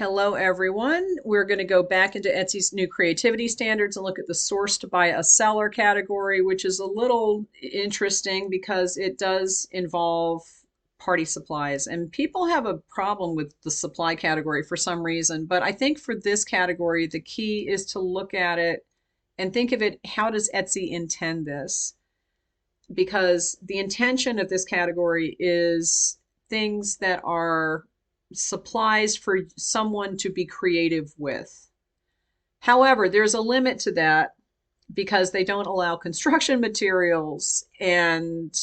Hello, everyone. We're going to go back into Etsy's new creativity standards and look at the sourced by a seller category, which is a little interesting because it does involve party supplies. And people have a problem with the supply category for some reason. But I think for this category, the key is to look at it and think of it, how does Etsy intend this? Because the intention of this category is things that are supplies for someone to be creative with. However, there's a limit to that because they don't allow construction materials and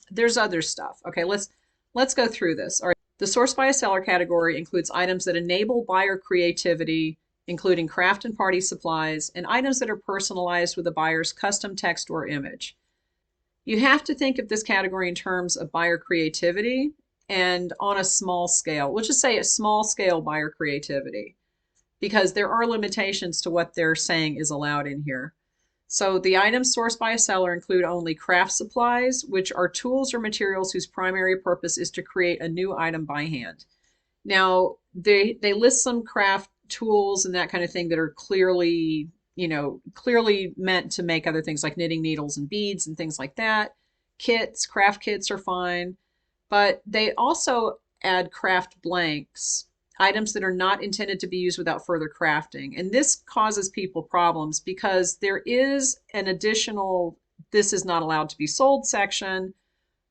there's other stuff. Okay, let's go through this. All right, the source by a seller category includes items that enable buyer creativity, including craft and party supplies, and items that are personalized with a buyer's custom text or image. You have to think of this category in terms of buyer creativity and on a small scale. We'll just say a small scale buyer creativity because there are limitations to what they're saying is allowed in here. So the items sourced by a seller include only craft supplies, which are tools or materials whose primary purpose is to create a new item by hand. Now, they list some craft tools and that kind of thing that are clearly meant to make other things like knitting needles and beads and things like that. Kits, craft kits are fine, but they also add craft blanks, items that are not intended to be used without further crafting. And this causes people problems because there is an additional "this is not allowed to be sold" section,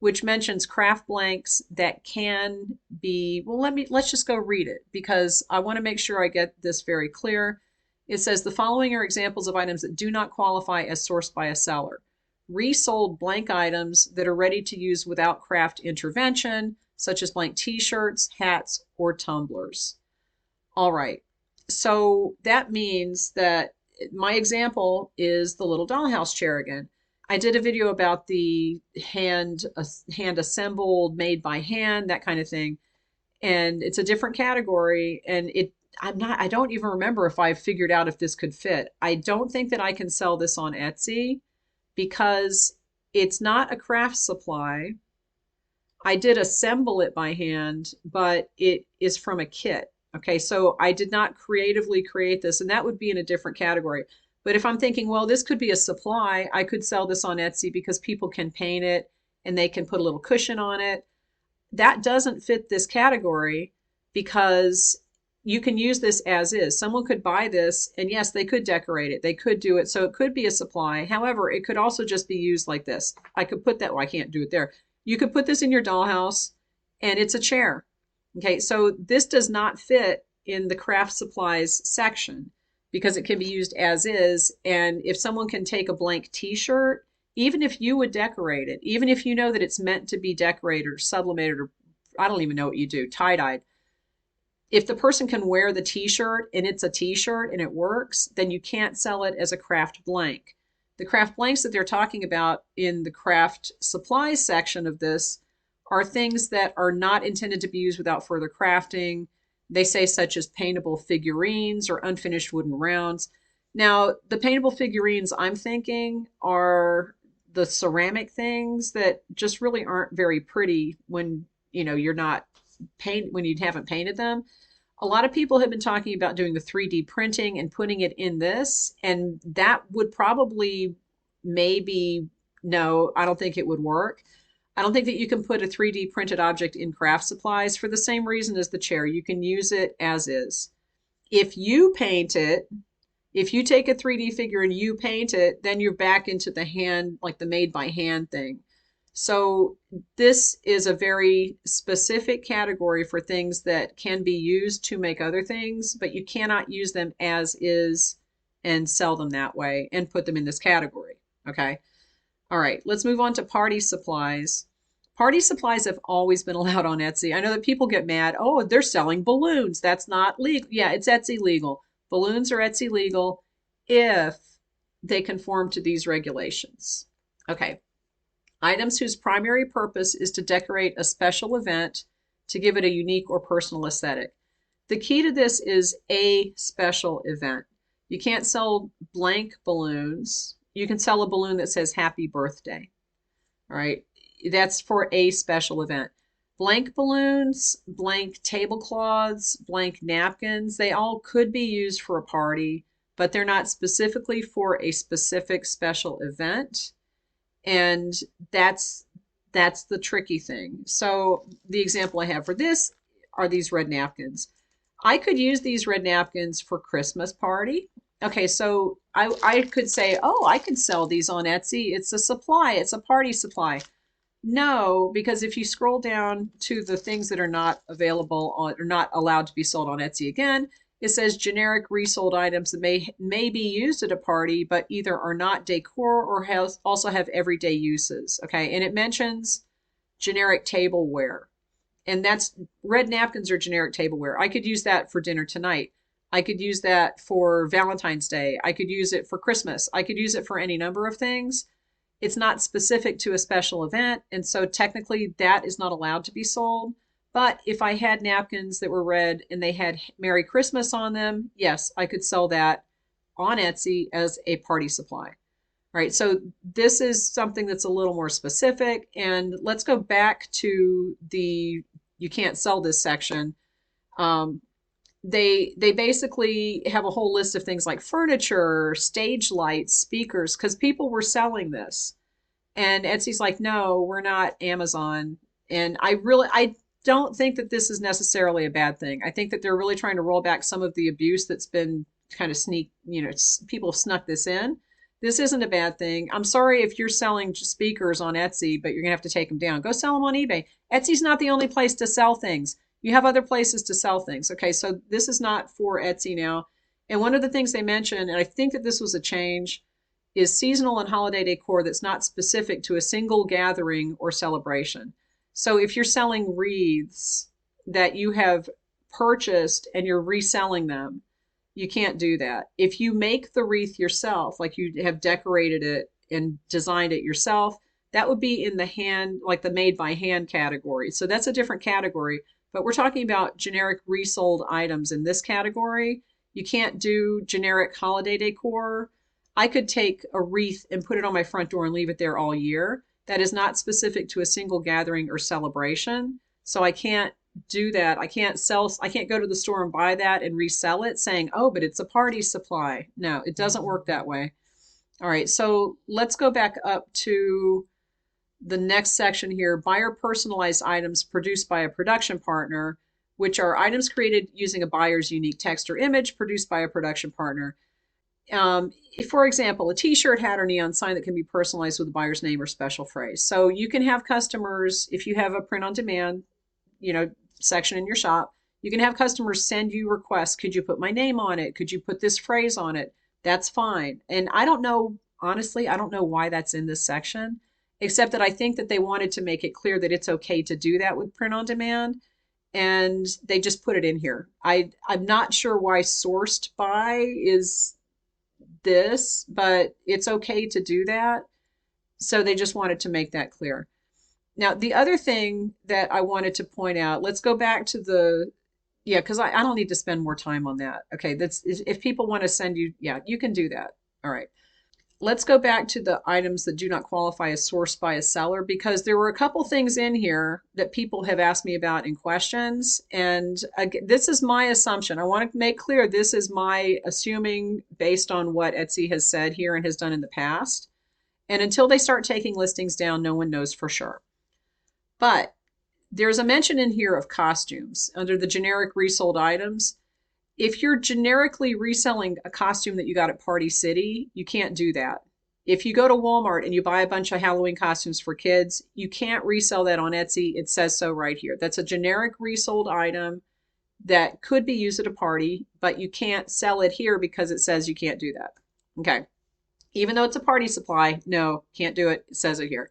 which mentions craft blanks that can be, well, let's just go read it because I want to make sure I get this very clear. It says the following are examples of items that do not qualify as sourced by a seller. Resold blank items that are ready to use without craft intervention, such as blank t-shirts, hats, or tumblers. All right, so that means that my example is the little dollhouse chair again. I did a video about the hand assembled, made by hand, that kind of thing. And it's a different category and I don't even remember if I figured out if this could fit. I don't think that I can sell this on Etsy because it's not a craft supply. I did assemble it by hand, but it is from a kit. Okay, so I did not creatively create this, and that would be in a different category. But if I'm thinking, well, this could be a supply, I could sell this on Etsy because people can paint it and they can put a little cushion on it. That doesn't fit this category because you can use this as is. Someone could buy this and yes, they could decorate it. They could do it. So it could be a supply. However, it could also just be used like this. I could put that, well, I can't do it there. You could put this in your dollhouse and it's a chair. Okay, so this does not fit in the craft supplies section because it can be used as is. And if someone can take a blank t-shirt, even if you would decorate it, even if you know that it's meant to be decorated or sublimated or I don't even know what you do, tie-dyed, if the person can wear the t-shirt and it's a t-shirt and it works, then you can't sell it as a craft blank. The craft blanks that they're talking about in the craft supplies section of this are things that are not intended to be used without further crafting. They say such as paintable figurines or unfinished wooden rounds. Now, the paintable figurines I'm thinking are the ceramic things that just really aren't very pretty when you're not when you haven't painted them. A lot of people have been talking about doing the 3D printing and putting it in this, and that would probably maybe, no, I don't think it would work. I don't think that you can put a 3D printed object in craft supplies for the same reason as the chair. You can use it as is. If you paint it, if you take a 3D figure and you paint it, then you're back into the hand, like the made by hand thing. So this is a very specific category for things that can be used to make other things, but you cannot use them as is and sell them that way and put them in this category. Okay. All right, let's move on to party supplies. Party supplies have always been allowed on Etsy. I know that people get mad. Oh, they're selling balloons. That's not legal. Yeah, it's Etsy legal. Balloons are Etsy legal if they conform to these regulations. Okay. Items whose primary purpose is to decorate a special event to give it a unique or personal aesthetic. The key to this is a special event. You can't sell blank balloons. You can sell a balloon that says happy birthday. All right. That's for a special event. Blank balloons, blank tablecloths, blank napkins, they all could be used for a party, but they're not specifically for a specific special event. And that's that's the tricky thing. So the example I have for this are these red napkins. I could use these red napkins for Christmas party. Okay, so I could say, oh, I could sell these on Etsy. It's a supply, it's a party supply. No, because if you scroll down to the things that are not available on or not allowed to be sold on Etsy again, it says generic resold items that may be used at a party, but either are not decor or has also have everyday uses. Okay, and it mentions generic tableware, and that's red napkins are generic tableware. I could use that for dinner tonight. I could use that for Valentine's Day. I could use it for Christmas. I could use it for any number of things. It's not specific to a special event, and so technically that is not allowed to be sold. But if I had napkins that were red and they had Merry Christmas on them, yes, I could sell that on Etsy as a party supply. Right. So this is something that's a little more specific. And let's go back to the you can't sell this section. Um, they basically have a whole list of things like furniture, stage lights, speakers, because people were selling this. And Etsy's like, no, we're not Amazon. And I don't think that this is necessarily a bad thing. I think that they're really trying to roll back some of the abuse that's been kind of people have snuck this in. This isn't a bad thing. I'm sorry if you're selling speakers on Etsy, but you're gonna have to take them down. Go sell them on eBay. Etsy's not the only place to sell things. You have other places to sell things. Okay, so this is not for Etsy now. And one of the things they mentioned, and I think that this was a change, is seasonal and holiday decor that's not specific to a single gathering or celebration. So if you're selling wreaths that you have purchased and you're reselling them, you can't do that. If you make the wreath yourself, like you have decorated it and designed it yourself, that would be in the hand, like the made by hand category. So that's a different category. But we're talking about generic resold items in this category. You can't do generic holiday decor. I could take a wreath and put it on my front door and leave it there all year. That is not specific to a single gathering or celebration. So I can't do that. I can't go to the store and buy that and resell it saying, oh, but it's a party supply. No, it doesn't work that way. All right, so let's go back up to the next section here. Buyer personalized items produced by a production partner, which are items created using a buyer's unique text or image produced by a production partner. For example, a t-shirt, hat, or neon sign that can be personalized with a buyer's name or special phrase. So you can have customers, if you have a print on demand, section in your shop, you can have customers send you requests. Could you put my name on it? Could you put this phrase on it? That's fine. And I don't know, honestly, I don't know why that's in this section, except that I think that they wanted to make it clear that it's okay to do that with print on demand. And they just put it in here. I'm not sure why sourced by is this, but it's okay to do that. So they just wanted to make that clear. Now, the other thing that I wanted to point out, let's go back to yeah, because I don't need to spend more time on that. Okay, that's if people want to send you, yeah, you can do that. All right. Let's go back to the items that do not qualify as sourced by a seller, because there were a couple things in here that people have asked me about in questions. And this is my assumption. I want to make clear this is my assuming based on what Etsy has said here and has done in the past. And until they start taking listings down, no one knows for sure. But there's a mention in here of costumes under the generic resold items. If you're generically reselling a costume that you got at Party City, you can't do that. If you go to Walmart and you buy a bunch of Halloween costumes for kids, you can't resell that on Etsy. It says so right here. That's a generic resold item that could be used at a party, but you can't sell it here because it says you can't do that. Okay. Even though it's a party supply, no, can't do it. It says it here.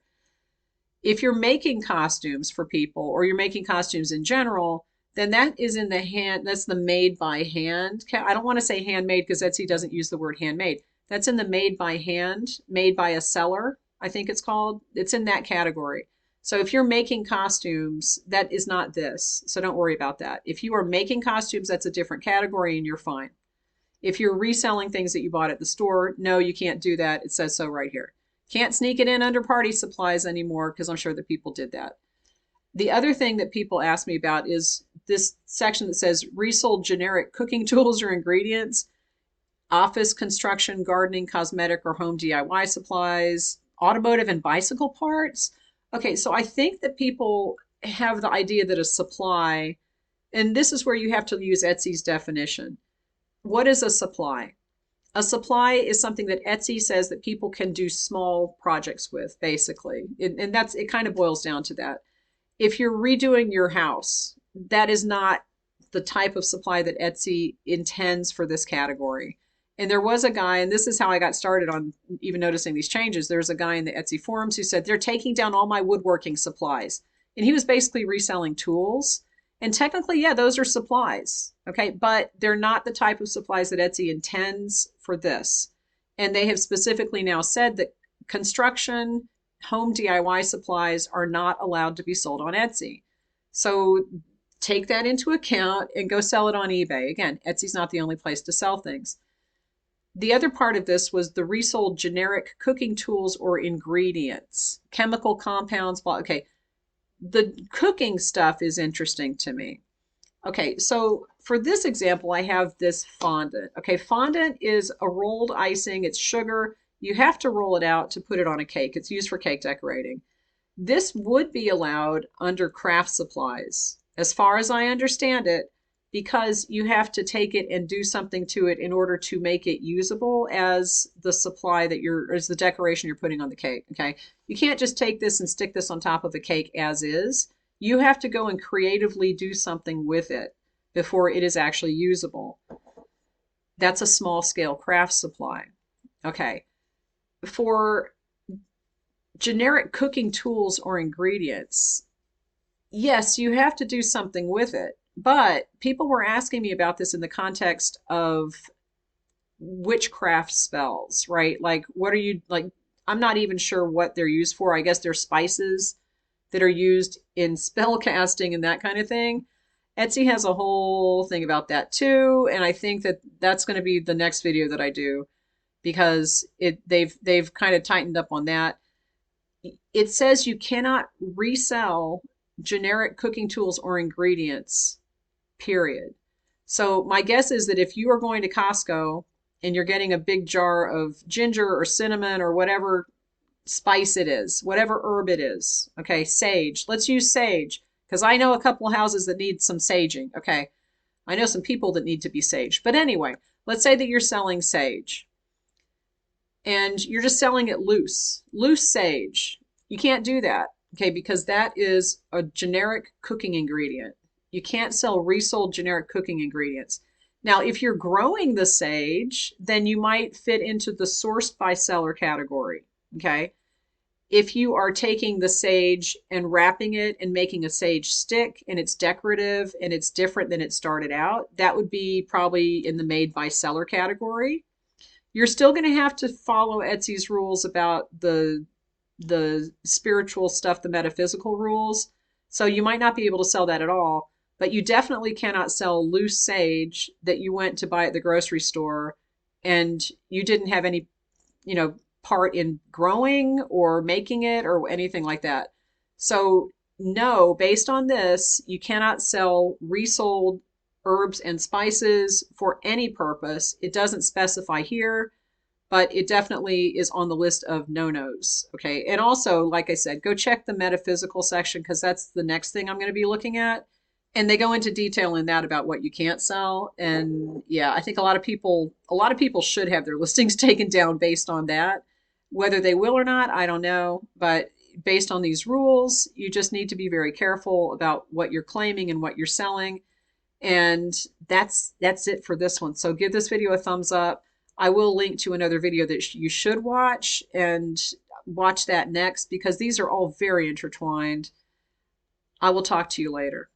If you're making costumes for people or you're making costumes in general, then that is in the hand, that's the made by hand. I don't want to say handmade because Etsy doesn't use the word handmade. That's in the made by hand, made by a seller, I think it's called. It's in that category. So if you're making costumes, that is not this. So don't worry about that. If you are making costumes, that's a different category and you're fine. If you're reselling things that you bought at the store, no, you can't do that. It says so right here. Can't sneak it in under party supplies anymore because I'm sure that people did that. The other thing that people ask me about is this section that says resold generic cooking tools or ingredients, office, construction, gardening, cosmetic, or home DIY supplies, automotive and bicycle parts. Okay, so I think that people have the idea that a supply, and this is where you have to use Etsy's definition. What is a supply? A supply is something that Etsy says that people can do small projects with, basically. And that's, it kind of boils down to that. If you're redoing your house, that is not the type of supply that Etsy intends for this category. And there was a guy, and this is how I got started on even noticing these changes. There's a guy in the Etsy forums who said, they're taking down all my woodworking supplies. And he was basically reselling tools. And technically, yeah, those are supplies. Okay. But they're not the type of supplies that Etsy intends for this. And they have specifically now said that construction, home DIY supplies are not allowed to be sold on Etsy. So take that into account and go sell it on eBay. Again, Etsy's not the only place to sell things. The other part of this was the resold generic cooking tools or ingredients, chemical compounds. Okay, the cooking stuff is interesting to me. Okay, so for this example, I have this fondant. Okay, fondant is a rolled icing. It's sugar. You have to roll it out to put it on a cake. It's used for cake decorating. This would be allowed under craft supplies, as far as I understand it, because you have to take it and do something to it in order to make it usable as the supply that as the decoration you're putting on the cake. Okay. You can't just take this and stick this on top of the cake as is. You have to go and creatively do something with it before it is actually usable. That's a small scale craft supply. Okay. For generic cooking tools or ingredients, yes, you have to do something with it. But people were asking me about this in the context of witchcraft spells, right? Like, what are you like? I'm not even sure what they're used for. I guess they're spices that are used in spell casting and that kind of thing. Etsy has a whole thing about that too, and I think that that's going to be the next video that I do because they've kind of tightened up on that. It says you cannot resell generic cooking tools or ingredients, period. So my guess is that if you are going to Costco and you're getting a big jar of ginger or cinnamon or whatever spice it is, whatever herb it is, okay, sage, let's use sage because I know a couple of houses that need some saging. Okay. I know some people that need to be saged. But anyway, let's say that you're selling sage and you're just selling it loose sage. You can't do that, okay, because that is a generic cooking ingredient. You can't sell resold generic cooking ingredients. Now, if you're growing the sage, then you might fit into the sourced by seller category, okay? If you are taking the sage and wrapping it and making a sage stick and it's decorative and it's different than it started out, that would be probably in the made by seller category. You're still going to have to follow Etsy's rules about the spiritual stuff, the metaphysical rules. So you might not be able to sell that at all, but you definitely cannot sell loose sage that you went to buy at the grocery store and you didn't have any, part in growing or making it or anything like that. So no, based on this, you cannot sell resold herbs and spices for any purpose. It doesn't specify here, but it definitely is on the list of no-nos. Okay. And also, like I said, go check the metaphysical section because that's the next thing I'm going to be looking at. And they go into detail in that about what you can't sell. And yeah, I think a lot of people should have their listings taken down based on that. Whether they will or not, I don't know. But based on these rules, you just need to be very careful about what you're claiming and what you're selling. And that's it for this one. So give this video a thumbs up. I will link to another video that you should watch and watch that next because these are all very intertwined. I will talk to you later.